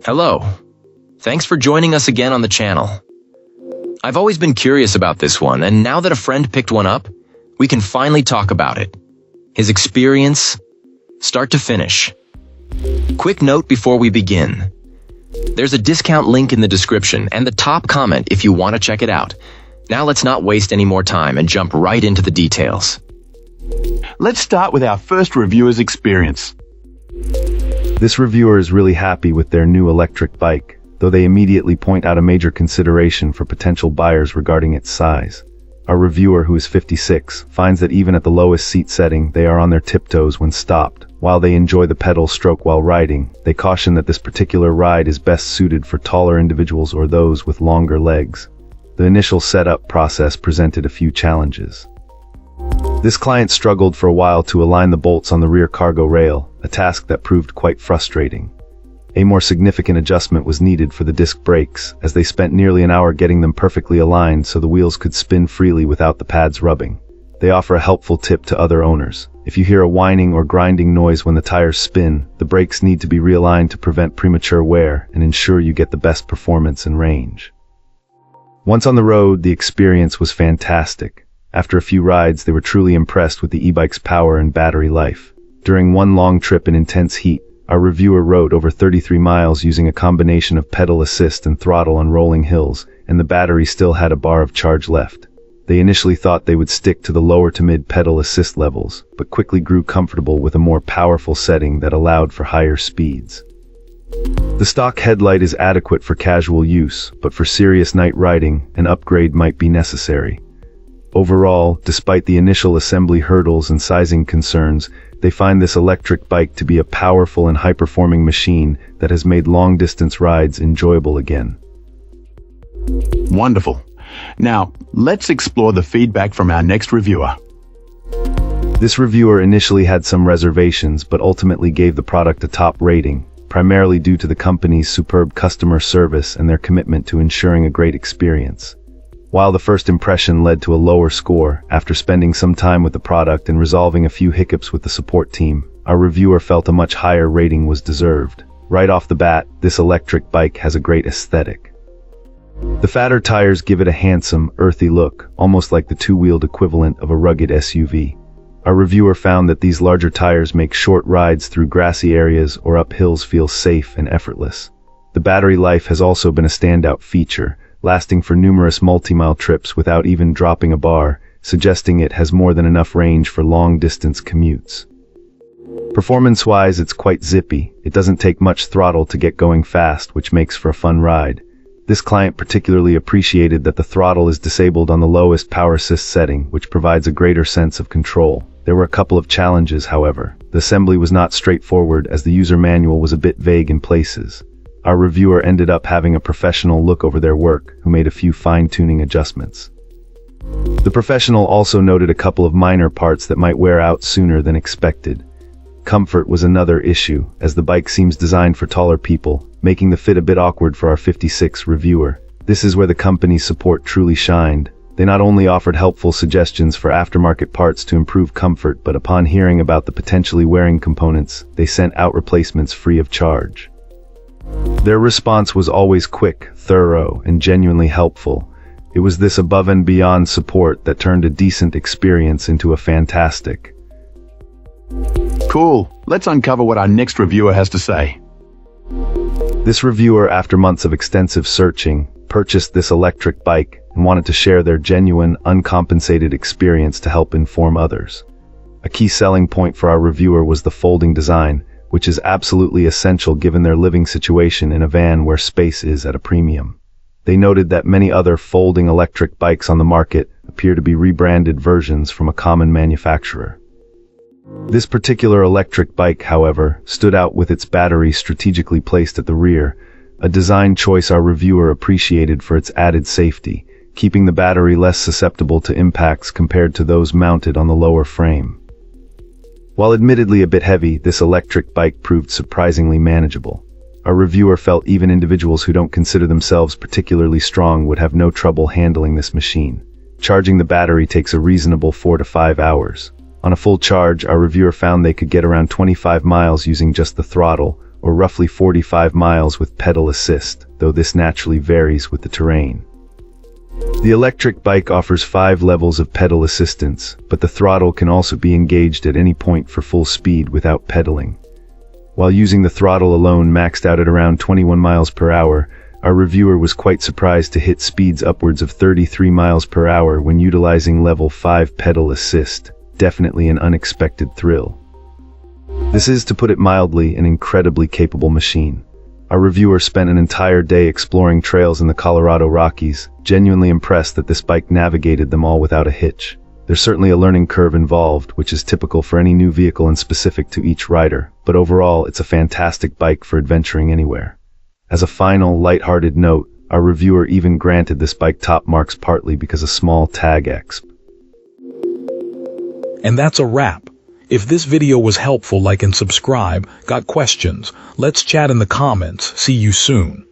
Hello. Thanks for joining us again on the channel. I've always been curious about this one, and now that a friend picked one up, we can finally talk about it. His experience, start to finish. Quick note before we begin. There's a discount link in the description and the top comment if you want to check it out. Now let's not waste any more time and jump right into the details. Let's start with our first reviewer's experience. This reviewer is really happy with their new electric bike, though they immediately point out a major consideration for potential buyers regarding its size. Our reviewer, who is 56, finds that even at the lowest seat setting, they are on their tiptoes when stopped. While they enjoy the pedal stroke while riding, they caution that this particular ride is best suited for taller individuals or those with longer legs. The initial setup process presented a few challenges. This client struggled for a while to align the bolts on the rear cargo rail, a task that proved quite frustrating. A more significant adjustment was needed for the disc brakes, as they spent nearly an hour getting them perfectly aligned so the wheels could spin freely without the pads rubbing. They offer a helpful tip to other owners. If you hear a whining or grinding noise when the tires spin, the brakes need to be realigned to prevent premature wear and ensure you get the best performance and range. Once on the road, the experience was fantastic. After a few rides, they were truly impressed with the e-bike's power and battery life. During one long trip in intense heat, our reviewer rode over 33 miles using a combination of pedal assist and throttle on rolling hills, and the battery still had a bar of charge left. They initially thought they would stick to the lower to mid pedal assist levels, but quickly grew comfortable with a more powerful setting that allowed for higher speeds. The stock headlight is adequate for casual use, but for serious night riding, an upgrade might be necessary. Overall, despite the initial assembly hurdles and sizing concerns, they find this electric bike to be a powerful and high-performing machine that has made long-distance rides enjoyable again. Wonderful. Now, let's explore the feedback from our next reviewer. This reviewer initially had some reservations, but ultimately gave the product a top rating, primarily due to the company's superb customer service and their commitment to ensuring a great experience. While the first impression led to a lower score, after spending some time with the product and resolving a few hiccups with the support team, our reviewer felt a much higher rating was deserved. Right off the bat, this electric bike has a great aesthetic. The fatter tires give it a handsome, earthy look, almost like the two-wheeled equivalent of a rugged SUV. Our reviewer found that these larger tires make short rides through grassy areas or up hills feel safe and effortless. The battery life has also been a standout feature, lasting for numerous multi-mile trips without even dropping a bar, suggesting it has more than enough range for long-distance commutes. Performance-wise, it's quite zippy. It doesn't take much throttle to get going fast, which makes for a fun ride. This client particularly appreciated that the throttle is disabled on the lowest power assist setting, which provides a greater sense of control. There were a couple of challenges, however. The assembly was not straightforward, as the user manual was a bit vague in places. Our reviewer ended up having a professional look over their work, who made a few fine-tuning adjustments. The professional also noted a couple of minor parts that might wear out sooner than expected. Comfort was another issue, as the bike seems designed for taller people, making the fit a bit awkward for our 56 reviewer. This is where the company's support truly shined. They not only offered helpful suggestions for aftermarket parts to improve comfort, but upon hearing about the potentially wearing components, they sent out replacements free of charge. Their response was always quick, thorough, and genuinely helpful. It was this above and beyond support that turned a decent experience into a fantastic. Cool. Let's uncover what our next reviewer has to say. This reviewer, after months of extensive searching, purchased this electric bike and wanted to share their genuine, uncompensated experience to help inform others. A key selling point for our reviewer was the folding design, which is absolutely essential given their living situation in a van where space is at a premium. They noted that many other folding electric bikes on the market appear to be rebranded versions from a common manufacturer. This particular electric bike, however, stood out with its battery strategically placed at the rear, a design choice our reviewer appreciated for its added safety, keeping the battery less susceptible to impacts compared to those mounted on the lower frame. While admittedly a bit heavy, this electric bike proved surprisingly manageable. Our reviewer felt even individuals who don't consider themselves particularly strong would have no trouble handling this machine. Charging the battery takes a reasonable 4 to 5 hours. On a full charge, our reviewer found they could get around 25 miles using just the throttle, or roughly 45 miles with pedal assist, though this naturally varies with the terrain. The electric bike offers 5 levels of pedal assistance, but the throttle can also be engaged at any point for full speed without pedaling. While using the throttle alone maxed out at around 21 miles per hour, our reviewer was quite surprised to hit speeds upwards of 33 miles per hour when utilizing level 5 pedal assist. Definitely an unexpected thrill. This is, to put it mildly, an incredibly capable machine. Our reviewer spent an entire day exploring trails in the Colorado Rockies, genuinely impressed that this bike navigated them all without a hitch. There's certainly a learning curve involved, which is typical for any new vehicle and specific to each rider, but overall it's a fantastic bike for adventuring anywhere. As a final, lighthearted note, our reviewer even granted this bike top marks partly because a small tag exp. And that's a wrap. If this video was helpful, like and subscribe. Got questions? Let's chat in the comments. See you soon.